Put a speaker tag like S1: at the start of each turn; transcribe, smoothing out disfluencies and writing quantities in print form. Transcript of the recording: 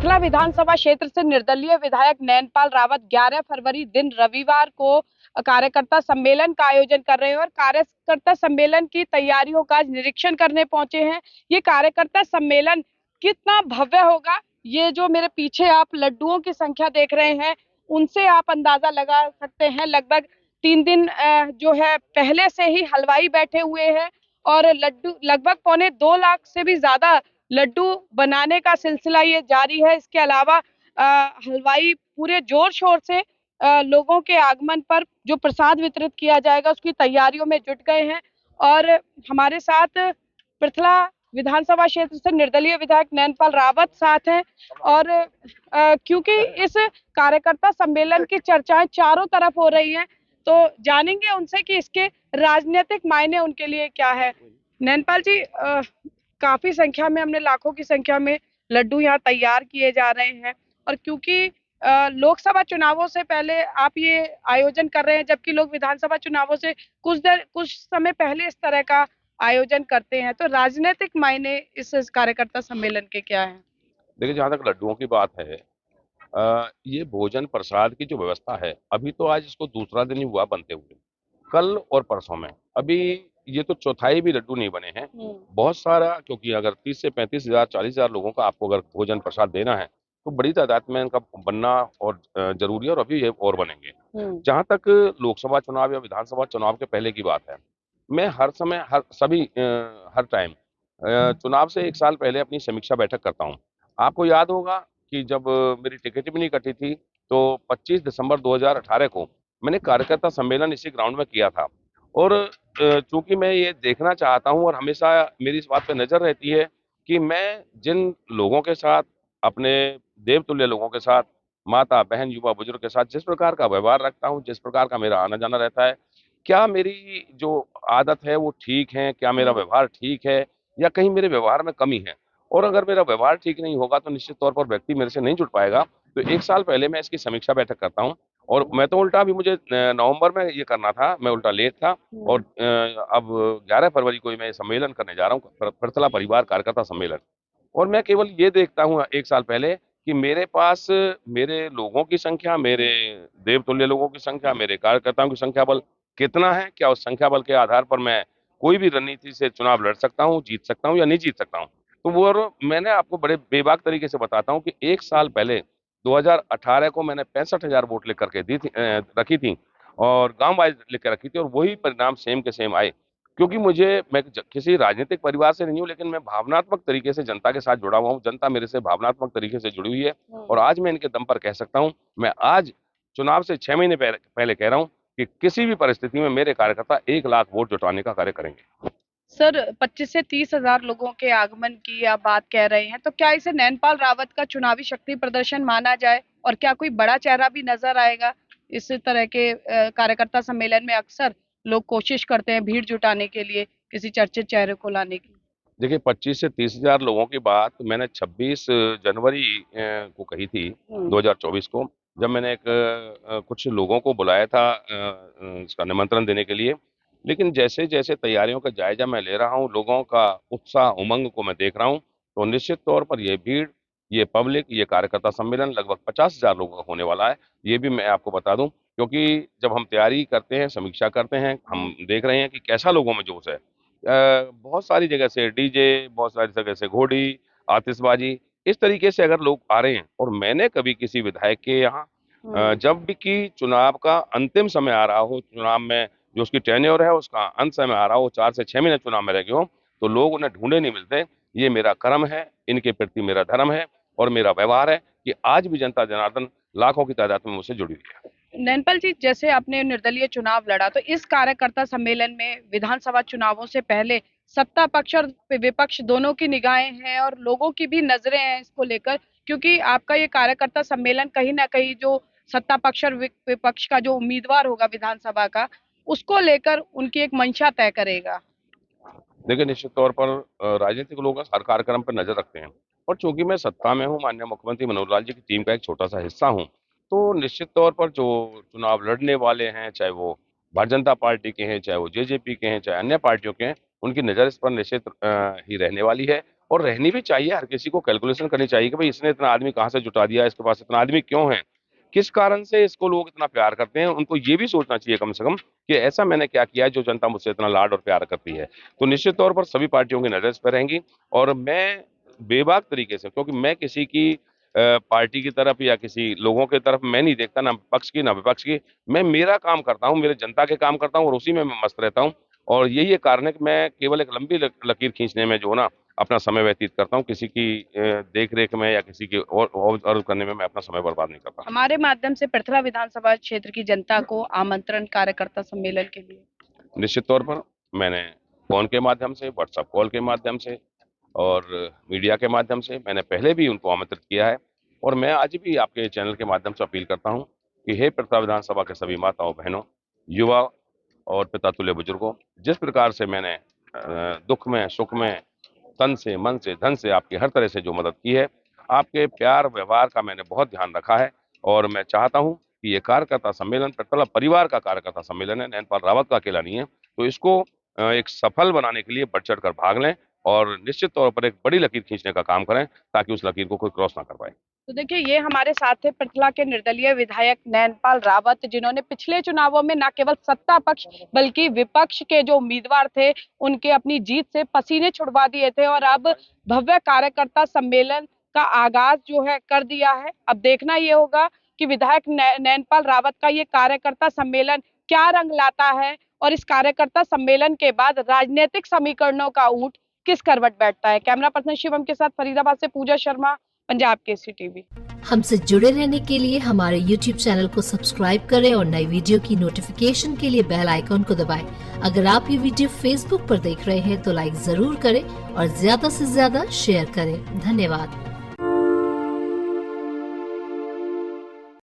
S1: पृथला विधानसभा क्षेत्र से निर्दलीय विधायक नैनपाल रावत 11 फरवरी दिन रविवार को कार्यकर्ता सम्मेलन का आयोजन कर रहे हैं और कार्यकर्ता सम्मेलन की तैयारियों का निरीक्षण करने पहुंचे हैं। ये कार्यकर्ता सम्मेलन कितना भव्य होगा, ये जो मेरे पीछे आप लड्डुओं की संख्या देख रहे हैं उनसे आप अंदाजा लगा सकते हैं। लगभग 3 दिन जो है पहले से ही हलवाई बैठे हुए हैं और लड्डू लगभग 2.25 लाख से भी ज्यादा लड्डू बनाने का सिलसिला ये जारी है। इसके अलावा हलवाई पूरे जोर शोर से लोगों के आगमन पर जो प्रसाद वितरित किया जाएगा उसकी तैयारियों में जुट गए हैं। और हमारे साथ पृथला विधानसभा क्षेत्र से निर्दलीय विधायक नैनपाल रावत साथ हैं और क्योंकि इस कार्यकर्ता सम्मेलन की चर्चाएं चारों तरफ हो रही हैं तो जानेंगे उनसे कि इसके राजनीतिक मायने उनके लिए क्या है। नैनपाल जी, काफी संख्या में, हमने लाखों की संख्या में लड्डू यहाँ तैयार किए जा रहे हैं और क्योंकि लोकसभा चुनावों से पहले आप ये आयोजन कर रहे हैं, जबकि लोग विधानसभा चुनावों से कुछ समय पहले इस तरह का आयोजन करते हैं, तो राजनीतिक मायने इस कार्यकर्ता सम्मेलन के क्या हैं?
S2: देखिए, जहाँ तक लड्डुओं की बात है, ये भोजन प्रसाद की जो व्यवस्था है, अभी तो आज इसको दूसरा दिन ही हुआ बनते हुए। कल और परसों में अभी ये तो चौथाई भी लड्डू नहीं बने हैं। बहुत सारा, क्योंकि अगर 30 से 35 हजार 40 हजार लोगों का आपको अगर भोजन प्रसाद देना है तो बड़ी तादाद में इनका बनना और जरूरी है और अभी ये और बनेंगे। जहाँ तक लोकसभा चुनाव या विधानसभा चुनाव के पहले की बात है, मैं हर समय हर टाइम चुनाव से 1 साल पहले अपनी समीक्षा बैठक करता हूँ। आपको याद होगा कि जब मेरी टिकट भी नहीं कटी थी तो 25 दिसंबर 2018 को मैंने कार्यकर्ता सम्मेलन इसी ग्राउंड में किया था। और चूंकि मैं ये देखना चाहता हूँ और हमेशा मेरी इस बात पे नजर रहती है कि मैं जिन लोगों के साथ, अपने देवतुल्य लोगों के साथ, माता बहन युवा बुजुर्ग के साथ जिस प्रकार का व्यवहार रखता हूँ, जिस प्रकार का मेरा आना जाना रहता है, क्या मेरी जो आदत है वो ठीक है, क्या मेरा व्यवहार ठीक है या कहीं मेरे व्यवहार में कमी है। और अगर मेरा व्यवहार ठीक नहीं होगा तो निश्चित तौर पर व्यक्ति मेरे से नहीं जुड़ पाएगा। तो 1 साल पहले मैं इसकी समीक्षा बैठक करता हूँ और मैं तो उल्टा, अभी मुझे नवंबर में ये करना था, मैं उल्टा लेट था और अब 11 फरवरी को मैं सम्मेलन करने जा रहा हूँ, पृथला परिवार कार्यकर्ता सम्मेलन। और मैं केवल ये देखता हूँ 1 साल पहले कि मेरे पास मेरे लोगों की संख्या, मेरे देवतुल्य लोगों की संख्या, मेरे कार्यकर्ताओं की संख्या बल कितना है, क्या उस संख्या बल के आधार पर मैं कोई भी रणनीति से चुनाव लड़ सकता हूँ, जीत सकता हूँ या नहीं जीत सकता हूँ। तो वो, और मैंने आपको बड़े बेबाक तरीके से बताता हूँ कि 1 साल पहले 2018 को मैंने 65,000 वोट लेकर के रखी थी और गांव वाइज लेकर रखी थी और वही परिणाम सेम के सेम आए। क्योंकि मैं किसी राजनीतिक परिवार से नहीं हूँ, लेकिन मैं भावनात्मक तरीके से जनता के साथ जुड़ा हुआ हूँ, जनता मेरे से भावनात्मक तरीके से जुड़ी हुई है। और आज मैं इनके दम पर कह सकता हूँ, मैं आज चुनाव से 6 महीने पहले कह रहा हूँ कि किसी भी परिस्थिति में मेरे कार्यकर्ता 1 लाख वोट जुटाने का कार्य करेंगे।
S1: सर, 25 से 30 हजार लोगों के आगमन की आप बात कह रहे हैं, तो क्या इसे नैनपाल रावत का चुनावी शक्ति प्रदर्शन माना जाए और क्या कोई बड़ा चेहरा भी नजर आएगा? इस तरह के कार्यकर्ता सम्मेलन में अक्सर लोग कोशिश करते हैं भीड़ जुटाने के लिए, किसी चर्चित चेहरे को लाने की।
S2: देखिए, 25 से 30 हजार लोगों की बात मैंने 26 जनवरी को कही थी 2024 को, जब मैंने कुछ लोगों को बुलाया था इसका निमंत्रण देने के लिए। लेकिन जैसे जैसे तैयारियों का जायजा मैं ले रहा हूँ, लोगों का उत्साह उमंग को मैं देख रहा हूँ, तो निश्चित तौर पर ये भीड़, ये पब्लिक, ये कार्यकर्ता सम्मेलन लगभग 50,000 लोगों का होने वाला है। ये भी मैं आपको बता दूं, क्योंकि जब हम तैयारी करते हैं, समीक्षा करते हैं, हम देख रहे हैं कि कैसा लोगों में जोश है। बहुत सारी जगह से डीजे, बहुत सारी जगह से घोड़ी, आतिशबाजी, इस तरीके से अगर लोग आ रहे हैं। और मैंने कभी किसी विधायक के यहाँ जब भी कि चुनाव का अंतिम समय आ रहा हो, चुनाव में जो उसकी टेन्योर है उसका अंत समय आ रहा हो, 4 से 6 महीने चुनाव में रह गए हो, तो लोग उन्हें ढूंढे नहीं मिलते। ये मेरा कर्म है, इनके प्रति मेरा धर्म है और मेरा व्यवहार है कि आज भी जनता जनार्दन लाखों की तादाद में मुझसे जुड़ी हुई है।
S1: नैनपाल जी, जैसे आपने निर्दलीय चुनाव लड़ा, तो इस कार्यकर्ता सम्मेलन में विधानसभा चुनावों से पहले सत्ता पक्ष और विपक्ष दोनों की निगाहें हैं और लोगों की भी नजरें हैं इसको लेकर, क्योंकि आपका ये कार्यकर्ता सम्मेलन कहीं ना कहीं जो सत्ता पक्ष और विपक्ष का जो उम्मीदवार होगा विधानसभा का, उसको लेकर उनकी एक मंशा तय करेगा।
S2: देखिए, निश्चित तौर पर राजनीतिक लोग हर कार्यक्रम पर नजर रखते हैं और चूंकि मैं सत्ता में हूँ, माननीय मुख्यमंत्री मनोहर लाल जी की टीम का एक छोटा सा हिस्सा हूँ, तो निश्चित तौर पर जो चुनाव लड़ने वाले हैं, चाहे वो भारतीय जनता पार्टी के हैं, चाहे वो जेजेपी के हैं, चाहे अन्य पार्टियों के हैं, उनकी नज़र इस पर निश्चित ही रहने वाली है। और रहनी भी चाहिए। हर किसी को कैलकुलेशन करनी चाहिए कि भाई इसने इतना आदमी कहाँ से जुटा दिया, इसके पास इतना आदमी क्यों है, किस कारण से इसको लोग इतना प्यार करते हैं। उनको ये भी सोचना चाहिए कम से कम कि ऐसा मैंने क्या किया है जो जनता मुझसे इतना लाड और प्यार करती है। तो निश्चित तौर पर सभी पार्टियों की नजर इस पर रहेंगी और मैं बेबाक तरीके से, क्योंकि मैं किसी की पार्टी की तरफ या किसी लोगों की तरफ मैं नहीं देखता, ना पक्ष की ना विपक्ष की। मैं मेरा काम करता हूँ, मेरे जनता के काम करता हूँ और उसी में मैं मस्त रहता हूँ। और यही एक कारण है कि मैं केवल एक लंबी लकीर खींचने में जो है ना अपना समय व्यतीत करता हूँ। किसी की देख रेख में या किसी की और करने में मैं अपना समय बर्बाद नहीं करता।
S1: हमारे माध्यम से पृथला विधानसभा क्षेत्र की जनता को आमंत्रण कार्यकर्ता सम्मेलन के लिए।
S2: निश्चित तौर पर मैंने फोन के माध्यम से, व्हाट्सएप कॉल के माध्यम से और मीडिया के माध्यम से मैंने पहले भी उनको आमंत्रित किया है और मैं आज भी आपके चैनल के माध्यम से अपील करता हूं कि हे पृथला विधानसभा के सभी माताओं, बहनों, युवा और पिता तुल्य बुजुर्गों, जिस प्रकार से मैंने दुख में, सुख में, तन से, मन से, धन से आपकी हर तरह से जो मदद की है, आपके प्यार व्यवहार का मैंने बहुत ध्यान रखा है और मैं चाहता हूं कि ये कार्यकर्ता सम्मेलन पृथला परिवार का कार्यकर्ता सम्मेलन है, नैनपाल रावत का अकेला नहीं है। तो इसको एक सफल बनाने के लिए बढ़ चढ़ कर भाग लें और निश्चित तौर पर एक बड़ी लकीर खींचने का काम करें ताकि उस लकीर को कोई क्रॉस ना कर पाए।
S1: तो देखिए, ये हमारे साथ थे पृथला के निर्दलीय विधायक नैनपाल रावत, जिन्होंने पिछले चुनावों में न केवल सत्ता पक्ष बल्कि विपक्ष के जो उम्मीदवार थे उनके अपनी जीत से पसीने छुड़वा दिए थे और अब भव्य कार्यकर्ता सम्मेलन का आगाज जो है कर दिया है। अब देखना ये होगा कि विधायक नैनपाल रावत का ये कार्यकर्ता सम्मेलन क्या रंग लाता है और इस कार्यकर्ता सम्मेलन के बाद राजनीतिक समीकरणों का ऊंट किस करवट बैठता है। कैमरा पर्सन शिवम के साथ फरीदाबाद से पूजा शर्मा, पंजाब केसरी टीवी।
S3: हमसे जुड़े रहने के लिए हमारे YouTube चैनल को सब्सक्राइब करें और नई वीडियो की नोटिफिकेशन के लिए बेल आइकॉन को दबाएं। अगर आप ये वीडियो Facebook पर देख रहे हैं तो लाइक जरूर करें और ज्यादा से ज्यादा शेयर करें। धन्यवाद।